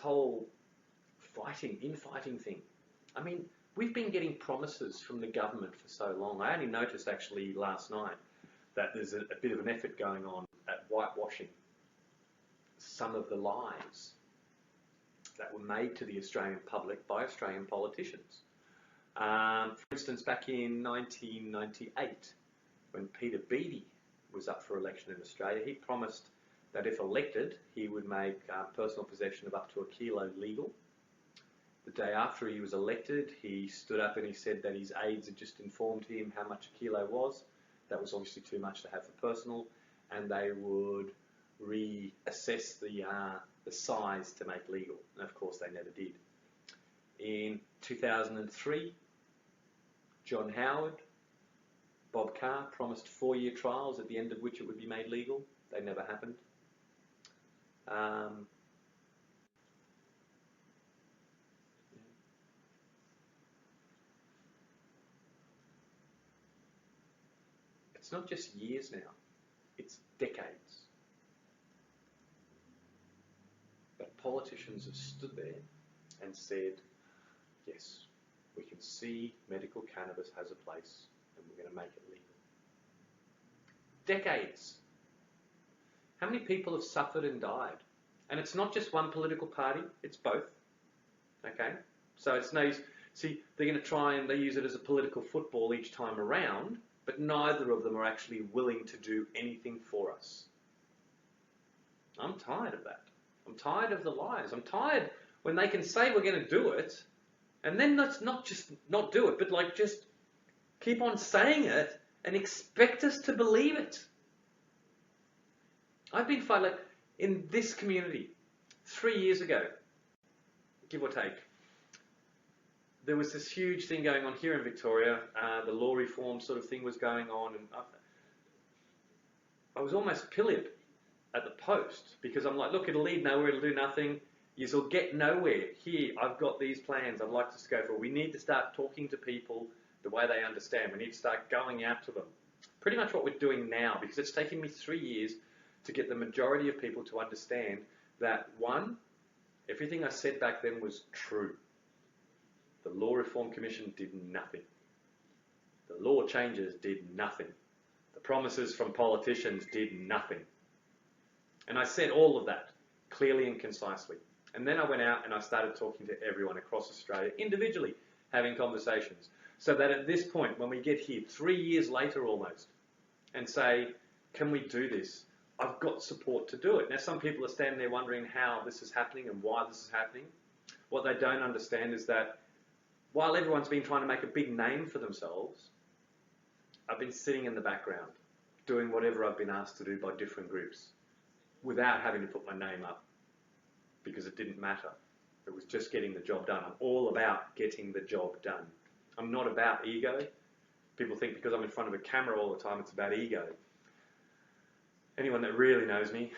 whole infighting thing. I mean, we've been getting promises from the government for so long. I only noticed actually last night that there's a bit of an effort going on at whitewashing some of the lies that were made to the Australian public by Australian politicians. For instance, back in 1998, when Peter Beattie was up for election in Australia, he promised that if elected, he would make personal possession of up to 1 kilo legal. The day after he was elected, he stood up and he said that his aides had just informed him how much 1 kilo was. That was obviously too much to have for personal, and they would reassess the size to make legal. And of course, they never did. In 2003, John Howard, Bob Carr promised 4-year trials at the end of which it would be made legal. They never happened. It's not just years now, it's decades. But politicians have stood there and said, yes, we can see medical cannabis has a place and we're going to make it legal. Decades. How many people have suffered and died? And it's not just one political party, it's both. Okay? So it's no, see, they're going to try and they use it as a political football each time around, but neither of them are actually willing to do anything for us. I'm tired of that. I'm tired of the lies. I'm tired when they can say we're going to do it, and then let's not just not do it, but like just keep on saying it and expect us to believe it. I've been fighting, like, in this community 3 years ago, give or take. There was this huge thing going on here in Victoria. The law reform sort of thing was going on, and I was almost pilloried at the post because I'm like, look, it'll lead nowhere, it'll do nothing. You'll get nowhere. Here, I've got these plans I'd like us to go for. We need to start talking to people the way they understand. We need to start going out to them. Pretty much what we're doing now, because it's taken me 3 years to get the majority of people to understand that, one, everything I said back then was true. The Law Reform Commission did nothing. The law changes did nothing. The promises from politicians did nothing. And I said all of that clearly and concisely. And then I went out and I started talking to everyone across Australia, individually, having conversations. So that at this point, when we get here 3 years later almost, and say, can we do this? I've got support to do it. Now, some people are standing there wondering how this is happening and why this is happening. What they don't understand is that while everyone's been trying to make a big name for themselves, I've been sitting in the background, doing whatever I've been asked to do by different groups, without having to put my name up, because it didn't matter. It was just getting the job done. I'm all about getting the job done. I'm not about ego. People think because I'm in front of a camera all the time, it's about ego. Anyone that really knows me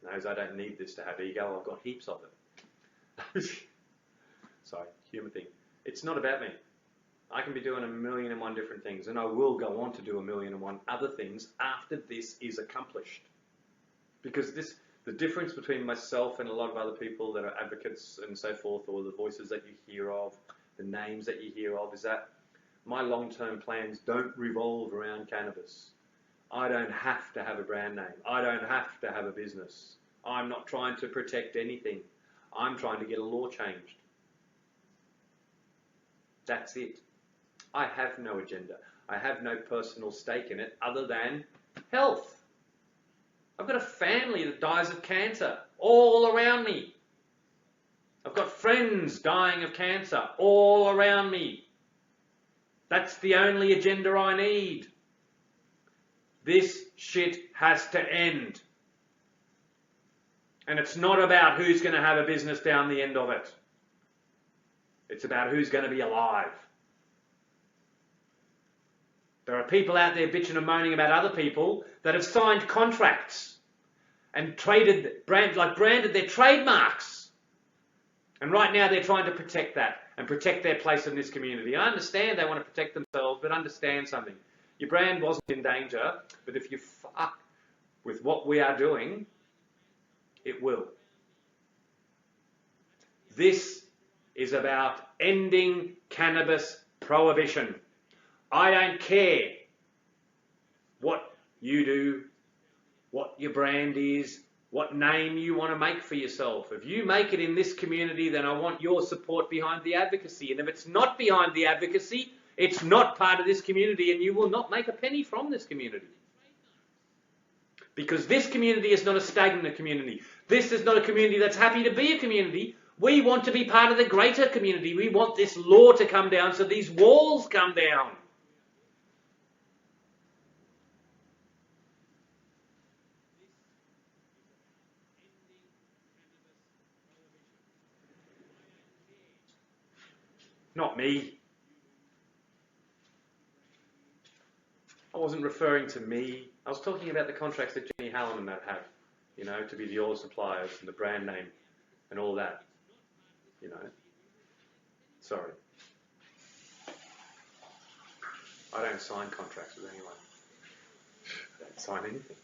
knows I don't need this to have ego. I've got heaps of it. Sorry, humour thing. It's not about me. I can be doing 1,000,001 different things, and I will go on to do 1,000,001 other things after this is accomplished. Because the difference between myself and a lot of other people that are advocates and so forth, or the voices that you hear of, the names that you hear of, is that my long-term plans don't revolve around cannabis. I don't have to have a brand name. I don't have to have a business. I'm not trying to protect anything. I'm trying to get a law changed. That's it. I have no agenda. I have no personal stake in it other than health. I've got a family that dies of cancer all around me. I've got friends dying of cancer all around me. That's the only agenda I need. This shit has to end. And it's not about who's going to have a business down the end of it. It's about who's going to be alive. There are people out there bitching and moaning about other people that have signed contracts and branded their trademarks. And right now they're trying to protect that and protect their place in this community. I understand they want to protect themselves, but understand something. Your brand wasn't in danger, but if you fuck with what we are doing, it will. This is about ending cannabis prohibition. I don't care what you do, what your brand is, what name you want to make for yourself. If you make it in this community, then I want your support behind the advocacy. And if it's not behind the advocacy, it's not part of this community, and you will not make a penny from this community. Because this community is not a stagnant community. This is not a community that's happy to be a community. We want to be part of the greater community. We want this law to come down so these walls come down. Not me. I wasn't referring to me. I was talking about the contracts that Jenny Hallam and that have, you know, to be the oil suppliers and the brand name and all that, you know. Sorry. I don't sign contracts with anyone. I don't sign anything.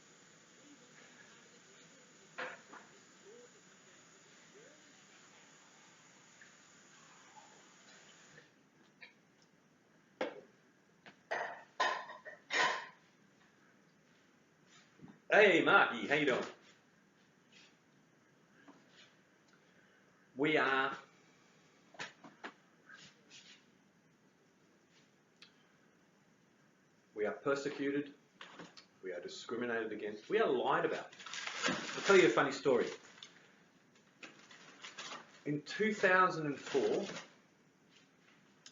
Hey, Marky, how you doing? We are persecuted, we are discriminated against, we are lied about. I'll tell you a funny story. In 2004,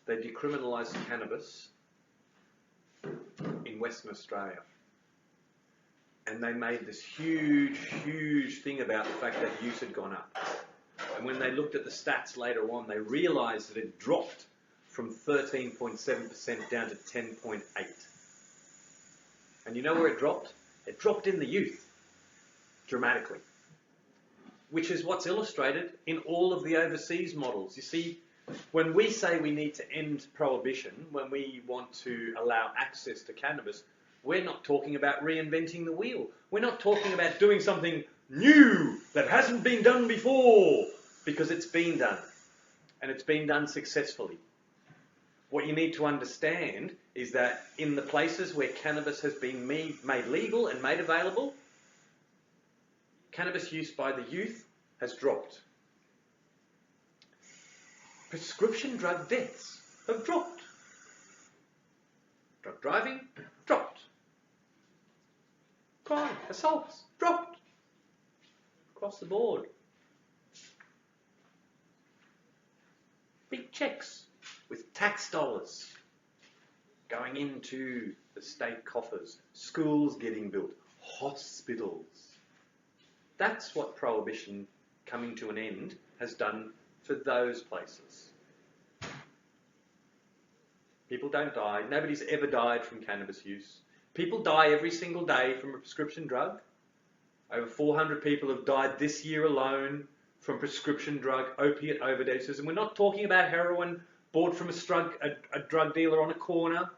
they decriminalised cannabis in Western Australia. And they made this huge, huge thing about the fact that use had gone up. And when they looked at the stats later on, they realised that it dropped from 13.7% down to 10.8%. And you know where it dropped? It dropped in the youth, dramatically. Which is what's illustrated in all of the overseas models. You see, when we say we need to end prohibition, when we want to allow access to cannabis, we're not talking about reinventing the wheel. We're not talking about doing something new that hasn't been done before, because it's been done, and it's been done successfully. What you need to understand is that in the places where cannabis has been made legal and made available, cannabis use by the youth has dropped. Prescription drug deaths have dropped. Drug driving, dropped. Crime, assaults, dropped. Across the board. Big checks with tax dollars going into the state coffers, schools getting built, hospitals. That's what prohibition coming to an end has done for those places. People don't die. Nobody's ever died from cannabis use. People die every single day from a prescription drug. Over 400 people have died this year alone from prescription drug opiate overdoses. And we're not talking about heroin bought from a drug dealer on a corner.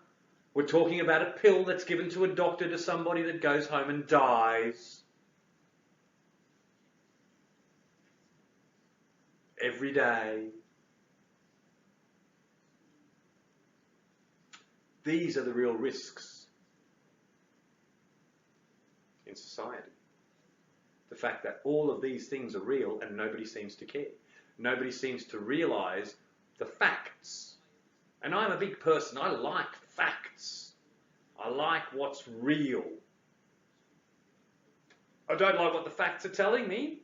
We're talking about a pill that's given to a doctor to somebody that goes home and dies. Every day. These are the real risks in society. The fact that all of these things are real and nobody seems to care. Nobody seems to realise the facts. And I'm a big person. I like facts. I like what's real. I don't like what the facts are telling me.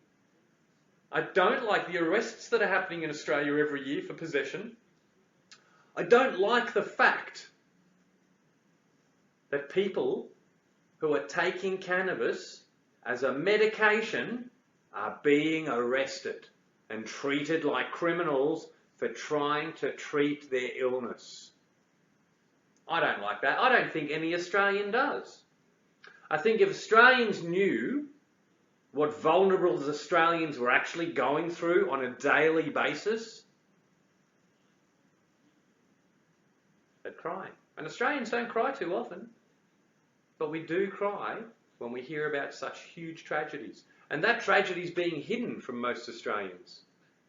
I don't like the arrests that are happening in Australia every year for possession. I don't like the fact that people who are taking cannabis as a medication are being arrested and treated like criminals for trying to treat their illness. I don't like that. I don't think any Australian does. I think if Australians knew what vulnerable Australians were actually going through on a daily basis, they'd cry. And Australians don't cry too often, but we do cry when we hear about such huge tragedies. And that tragedy is being hidden from most Australians.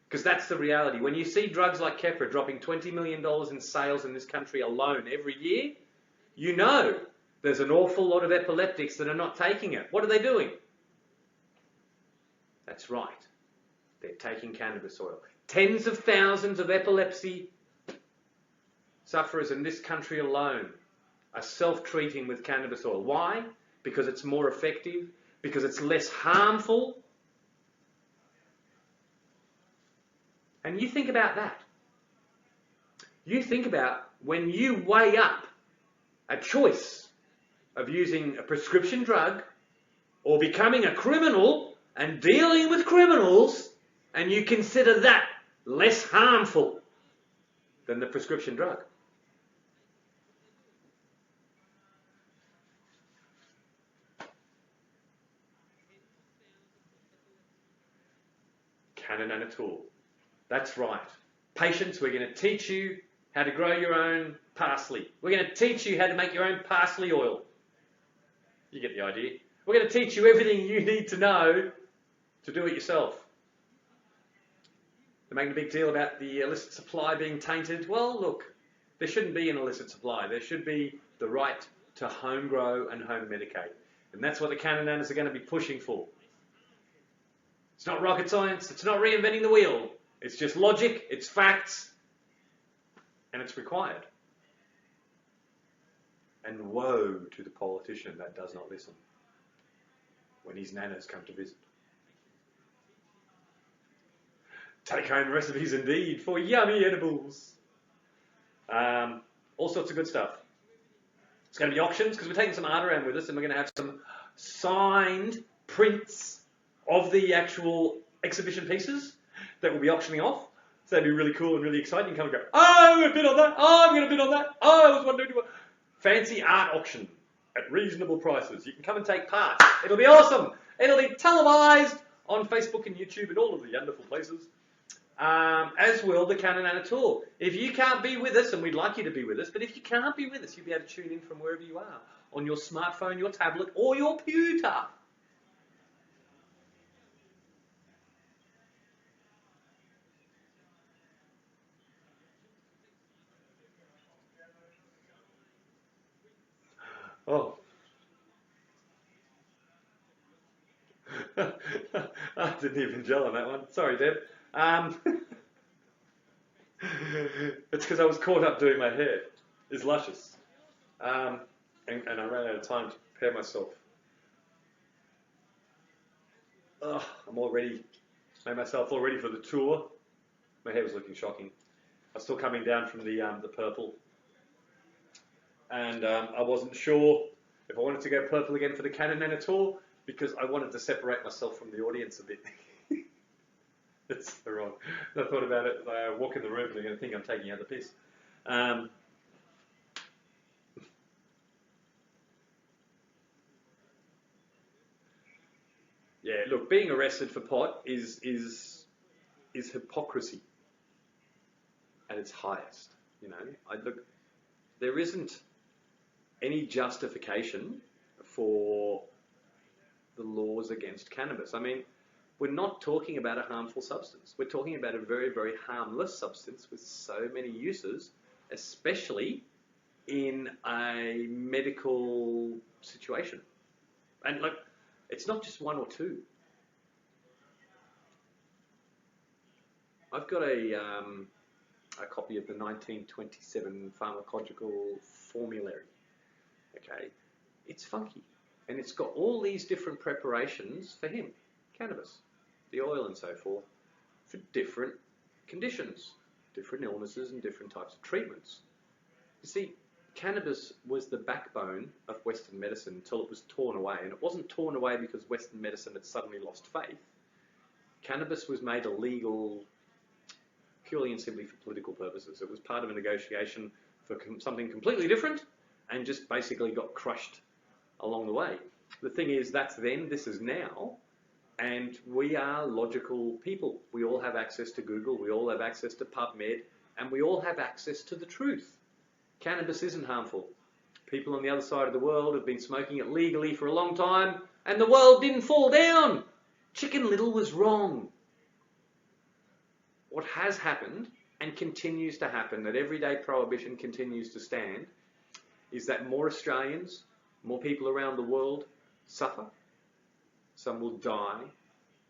Because that's the reality. When you see drugs like Keppra dropping $20 million in sales in this country alone every year, you know there's an awful lot of epileptics that are not taking it. What are they doing? That's right. They're taking cannabis oil. Tens of thousands of epilepsy sufferers in this country alone are self-treating with cannabis oil. Why? Because it's more effective, because it's less harmful. And you think about that. You think about when you weigh up a choice of using a prescription drug or becoming a criminal and dealing with criminals, and you consider that less harmful than the prescription drug. Cannon and a tool. That's right. Patients, we're going to teach you how to grow your own parsley. We're going to teach you how to make your own parsley oil. You get the idea. We're going to teach you everything you need to know to do it yourself. They're making a big deal about the illicit supply being tainted. Well, look, there shouldn't be an illicit supply. There should be the right to home grow and home medicate. And that's what the Cannabis are going to be pushing for. It's not rocket science. It's not reinventing the wheel. It's just logic, it's facts, and it's required. And woe to the politician that does not listen when his nanas come to visit. Take-home recipes indeed for yummy edibles. All sorts of good stuff. It's going to be auctions because we're taking some art around with us, and we're going to have some signed prints of the actual exhibition pieces that we'll be auctioning off. So that'd be really cool and really exciting. You can come and go, oh, I'm going to bid on that. Oh, I'm going to bid on that. Oh, I was wondering what. Fancy art auction at reasonable prices. You can come and take part. It'll be awesome. It'll be televised on Facebook and YouTube and all of the wonderful places. As will the Canon and a Tour. If you can't be with us, and we'd like you to be with us, but if you can't be with us, you'll be able to tune in from wherever you are, on your smartphone, your tablet, or your computer. Oh. I didn't even gel on that one. Sorry, Deb. It's because I was caught up doing my hair. It's luscious. And I ran out of time to prepare myself. Oh, I'm already, made myself all ready for the tour. My hair was looking shocking. I was still coming down from the purple. And I wasn't sure if I wanted to go purple again for the Canon and a Tour because I wanted to separate myself from the audience a bit. That's so wrong. I thought about it. I walk in the room and they're going to think I'm taking out the piss. Yeah, look, being arrested for pot is hypocrisy at its highest. You know, there isn't any justification for the laws against cannabis. I mean, we're not talking about a harmful substance. We're talking about a very, very harmless substance with so many uses, especially in a medical situation. And look, it's not just one or two. I've got a copy of the 1927 Pharmacological Formulary. Okay, it's funky, and it's got all these different preparations for him, cannabis, the oil and so forth, for different conditions, different illnesses and different types of treatments. You see, cannabis was the backbone of Western medicine until it was torn away, and it wasn't torn away because Western medicine had suddenly lost faith. Cannabis was made illegal purely and simply for political purposes. It was part of a negotiation for something completely different, and just basically got crushed along the way. The thing is, that's then, this is now, and we are logical people. We all have access to Google, we all have access to PubMed, and we all have access to the truth. Cannabis isn't harmful. People on the other side of the world have been smoking it legally for a long time, and the world didn't fall down. Chicken Little was wrong. what has happened and continues to happen, that everyday prohibition continues to stand, is that more Australians, more people around the world suffer. Some will die,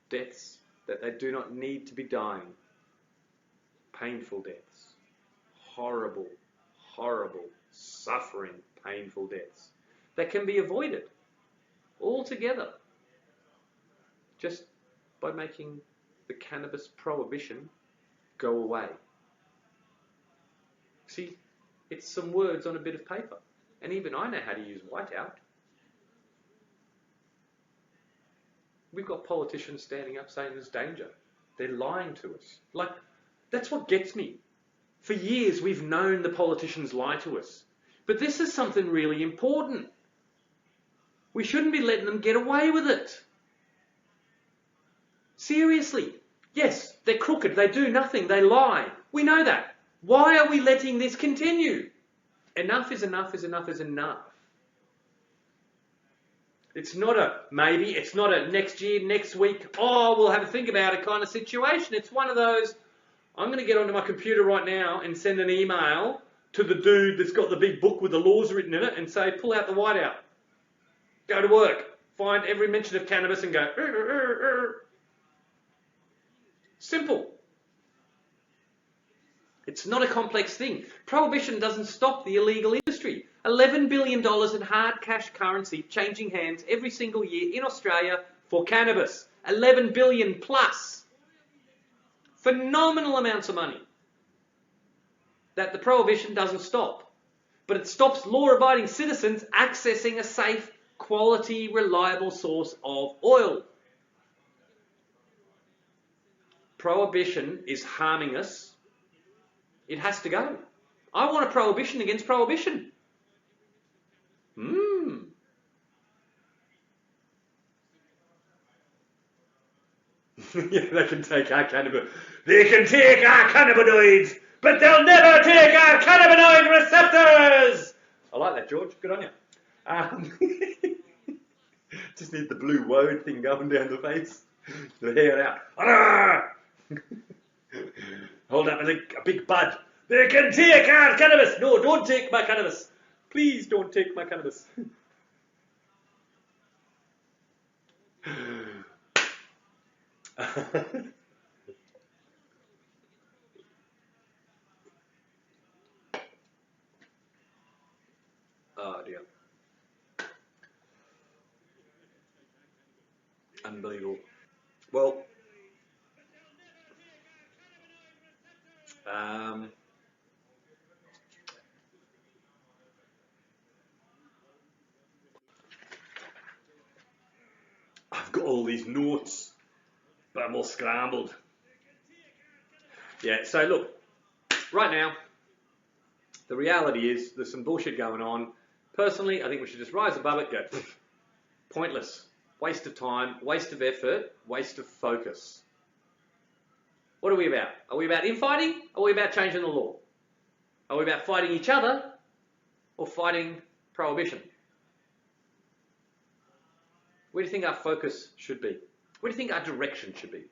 deaths that they do not need to be dying. Painful deaths. Horrible, horrible, suffering, painful deaths that can be avoided altogether just by making the cannabis prohibition go away. See, it's some words on a bit of paper. And even I know how to use whiteout. We've got politicians standing up saying there's danger. They're lying to us. Like, that's what gets me. For years, we've known the politicians lie to us. But this is something really important. We shouldn't be letting them get away with it. Seriously. Yes, they're crooked. They do nothing. They lie. We know that. Why are we letting this continue? Enough is enough is enough is enough. It's not a maybe, it's not a next year, next week, oh, we'll have a think about it kind of situation. It's one of those, I'm going to get onto my computer right now and send an email to the dude that's got the big book with the laws written in it and say, pull out the whiteout. Go to work. Find every mention of cannabis and go, Simple. It's not a complex thing. Prohibition doesn't stop the illegal industry. $11 billion in hard cash currency changing hands every single year in Australia for cannabis. 11 billion plus. Phenomenal amounts of money that the prohibition doesn't stop. But it stops law-abiding citizens accessing a safe, quality, reliable source of oil. Prohibition is harming us. It has to go. I want a prohibition against prohibition. Yeah, they can take our cannabis. They can take our cannabinoids, but they'll never take our cannabinoid receptors. I like that, George. Good on you. Just need the blue woad thing going down the face. The hair out. Hold up a big bud. They can take our cannabis. No, don't take my cannabis. Please don't take my cannabis. Oh dear. Unbelievable. Well, I've got all these notes, but I'm all scrambled. Yeah, so look, right now, the reality is there's some bullshit going on. Personally, I think we should just rise above it, go, pointless, waste of time, waste of effort, waste of focus. What are we about? Are we about infighting? Or are we about changing the law? Are we about fighting each other or fighting prohibition? Where do you think our focus should be? Where do you think our direction should be?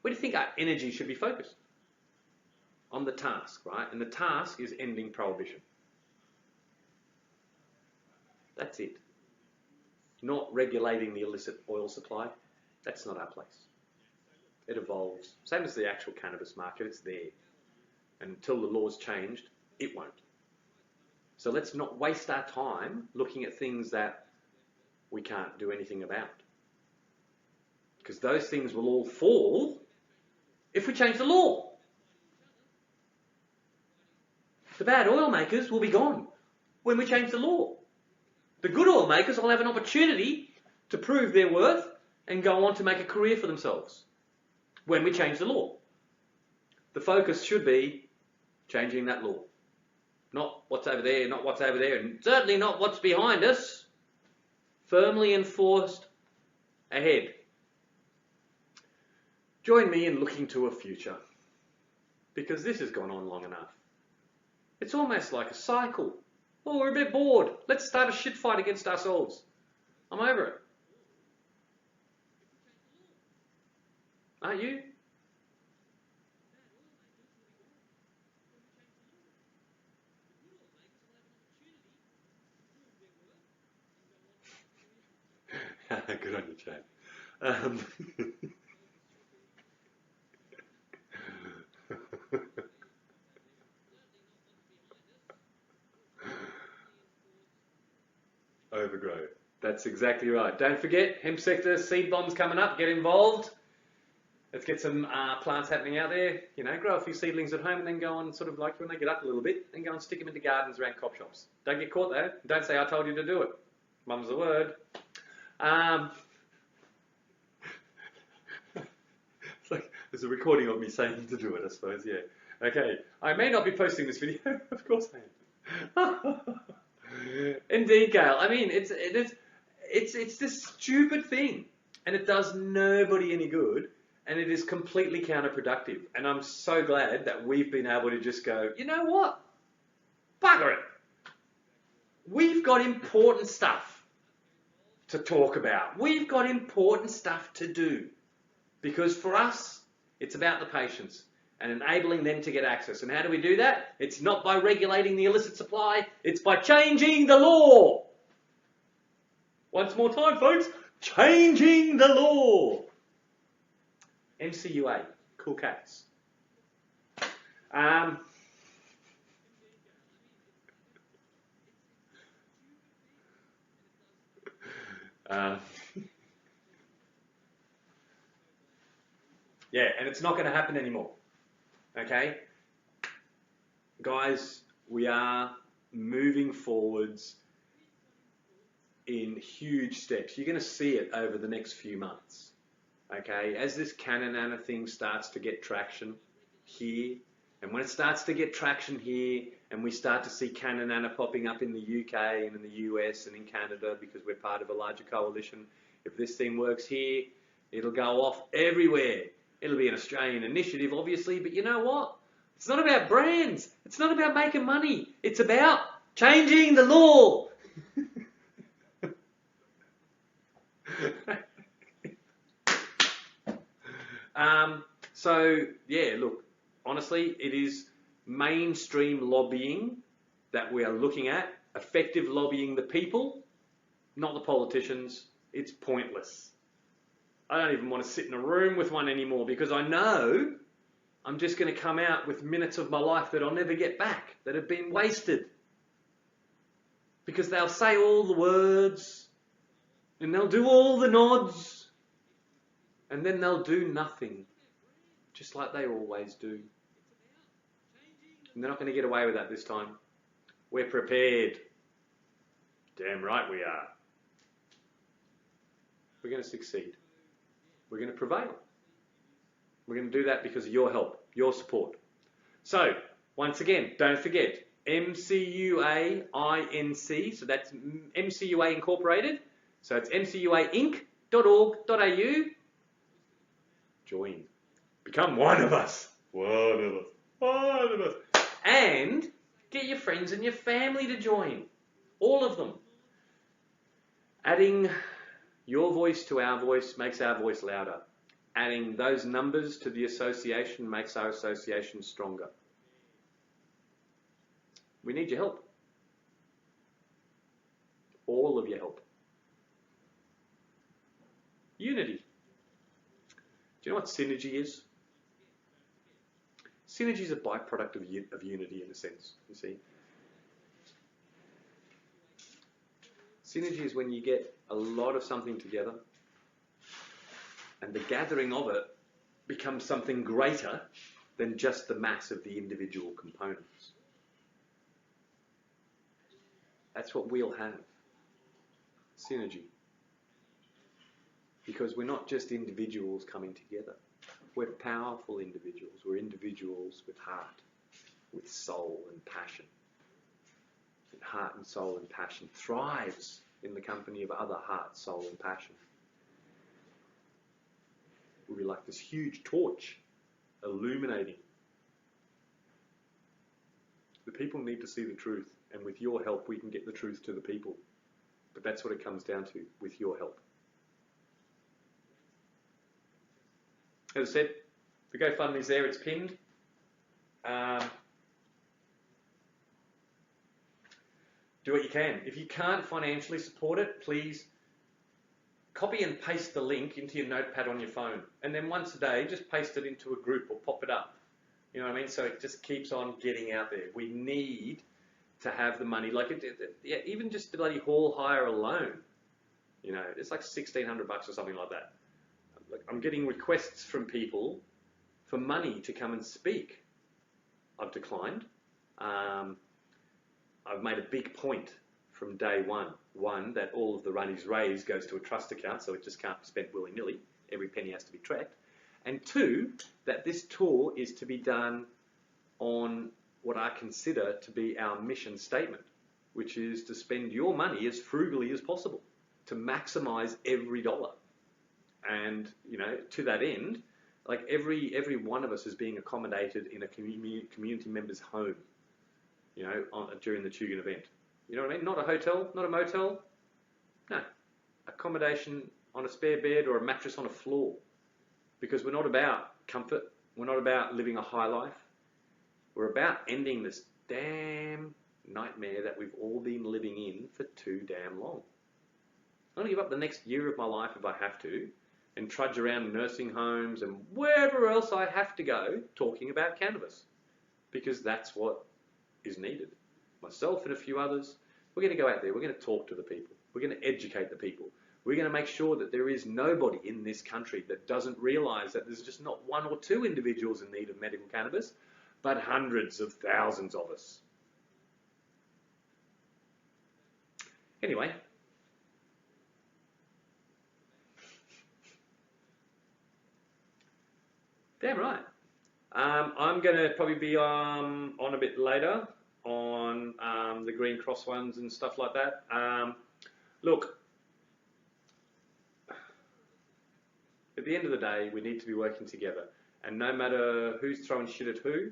Where do you think our energy should be focused? On the task, right? And the task is ending prohibition. That's it. Not regulating the illicit oil supply. That's not our place. It evolves. Same as the actual cannabis market, it's there. And until the law's changed, it won't. So let's not waste our time looking at things that we can't do anything about. Because those things will all fall if we change the law. The bad oil makers will be gone when we change the law. The good oil makers will have an opportunity to prove their worth and go on to make a career for themselves when we change the law. The focus should be changing that law. Not what's over there, not what's over there, and certainly not what's behind us. Firmly enforced ahead. Join me in looking to a future, because this has gone on long enough. It's almost like a cycle. Oh, we're a bit bored. Let's start a shit fight against ourselves. I'm over it. Aren't you? Good on you, Chad. Um, Overgrow. That's exactly right. Don't forget, hemp sector, seed bombs coming up. Get involved. Let's get some plants happening out there. You know, grow a few seedlings at home and then go on sort of like when they get up a little bit, then go and stick them into gardens around cop shops. Don't get caught though. Don't say I told you to do it. Mum's the word. It's like there's a recording of me saying to do it, I suppose. Yeah. Okay. I may not be posting this video. Of course I am. Indeed, Gail. I mean, it's this stupid thing, and it does nobody any good, and it is completely counterproductive. And I'm so glad that we've been able to just go, you know what? Bugger it. We've got important stuff to talk about. We've got important stuff to do. Because for us, it's about the patients and enabling them to get access. And how do we do that? It's not by regulating the illicit supply, it's by changing the law. Once more time, folks, changing the law. MCUA, cool cats. Yeah, and it's not going to happen anymore. Okay? Guys, we are moving forwards in huge steps. You're going to see it over the next few months. Okay? As this Cannabis thing starts to get traction here, and when it starts to get traction here, and we start to see Cannabis popping up in the UK and in the US and in Canada because we're part of a larger coalition, if this thing works here, it'll go off everywhere. It'll be an Australian initiative, obviously, but you know what? It's not about brands. It's not about making money. It's about changing the law. So, yeah, look, honestly, it is mainstream lobbying that we are looking at, effective lobbying the people, not the politicians. It's pointless. I don't even want to sit in a room with one anymore because I know I'm just going to come out with minutes of my life that I'll never get back, that have been wasted. Because they'll say all the words and they'll do all the nods and then they'll do nothing, just like they always do. And they're not going to get away with that this time. We're prepared. Damn right we are. We're going to succeed. We're going to prevail. We're going to do that because of your help, your support. So, once again, don't forget, MCUA-INC, so that's MCUA Incorporated, so it's mcuainc.org.au. Join. Become one of us. One of us. One of us. And get your friends and your family to join. All of them. Adding your voice to our voice makes our voice louder. Adding those numbers to the association makes our association stronger. We need your help. All of your help. Unity. Do you know what synergy is? Synergy is a byproduct of unity in a sense, you see. Synergy is when you get a lot of something together and the gathering of it becomes something greater than just the mass of the individual components. That's what we'll have. Synergy. Because we're not just individuals coming together. We're powerful individuals. We're individuals with heart, with soul and passion. And heart and soul and passion thrives in the company of other heart, soul and passion. We'll be like this huge torch illuminating. The people need to see the truth, and with your help we can get the truth to the people. But that's what it comes down to, with your help. As I said, the GoFundMe's there, it's pinned. Do what you can. If you can't financially support it, please copy and paste the link into your notepad on your phone, and then once a day, just paste it into a group or pop it up. You know what I mean? So it just keeps on getting out there. We need to have the money, like yeah, even just the bloody hall hire alone. You know, it's like $1,600 or something like that. Like, I'm getting requests from people for money to come and speak. I've declined. I've made a big point from day one. One, that all of the money's raised goes to a trust account, so it just can't be spent willy-nilly. Every penny has to be tracked. And two, that this tour is to be done on what I consider to be our mission statement, which is to spend your money as frugally as possible, to maximize every dollar. And, you know, to that end, like every one of us is being accommodated in a community member's home, you know, during the Tugun event. You know what I mean? Not a hotel, not a motel. No, accommodation on a spare bed or a mattress on a floor. Because we're not about comfort. We're not about living a high life. We're about ending this damn nightmare that we've all been living in for too damn long. I'm going to give up the next year of my life if I have to, and trudge around nursing homes and wherever else I have to go talking about cannabis, because that's what is needed. Myself and a few others, we're going to go out there, we're going to talk to the people, we're going to educate the people, we're going to make sure that there is nobody in this country that doesn't realise that there's just not one or two individuals in need of medical cannabis, but hundreds of thousands of us. Anyway, damn right. I'm going to probably be on a bit later on the Green Cross ones and stuff like that. Look, at the end of the day, we need to be working together. And no matter who's throwing shit at who,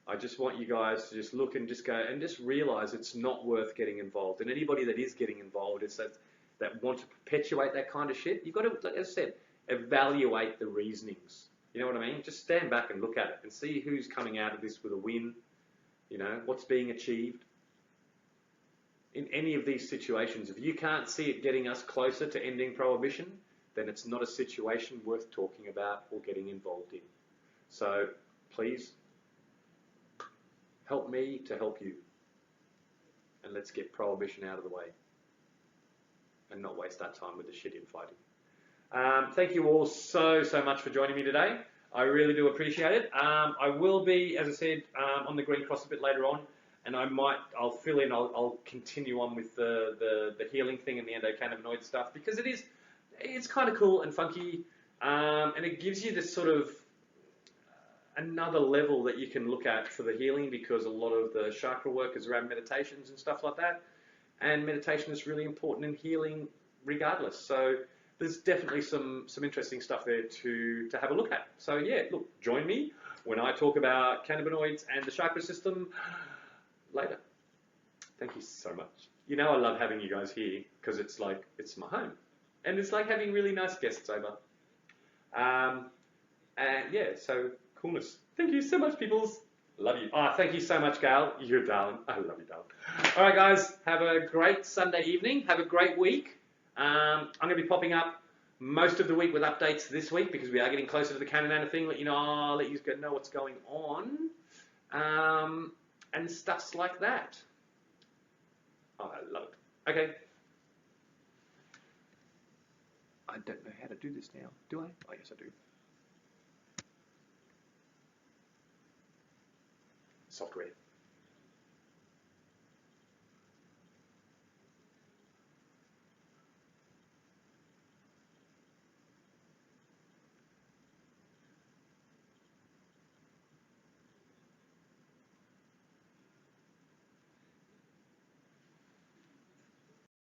I just want you guys to just look and just go and just realise it's not worth getting involved. And anybody that is getting involved, is that want to perpetuate that kind of shit, you've got to, like I said, evaluate the reasonings. You know what I mean? Just stand back and look at it and see who's coming out of this with a win. You know, what's being achieved. In any of these situations, if you can't see it getting us closer to ending prohibition, then it's not a situation worth talking about or getting involved in. So please, help me to help you. And let's get prohibition out of the way and not waste our time with the shit infighting. Thank you all so much for joining me today. I really do appreciate it. I will be, as I said, on the Green Cross a bit later on, and I'll fill in, I'll continue on with the healing thing and the endocannabinoid stuff, because it's kind of cool and funky, and it gives you this sort of another level that you can look at for the healing, because a lot of the chakra work is around meditations and stuff like that, and meditation is really important in healing regardless. So there's definitely some interesting stuff there to have a look at. So yeah, look, join me when I talk about cannabinoids and the chakra system later. Thank you so much. You know I love having you guys here, because it's like, it's my home. And it's like having really nice guests over. And yeah, so coolness. Thank you so much, peoples. Love you. Oh, thank you so much, Gail. You're a darling. I love you, darling. All right, guys, have a great Sunday evening. Have a great week. I'm going to be popping up most of the week with updates this week, because we are getting closer to the Canada thing. Let you know what's going on, and stuffs like that. Oh, I love it. Okay. I don't know how to do this now. Do I? Oh, yes, I do. Software.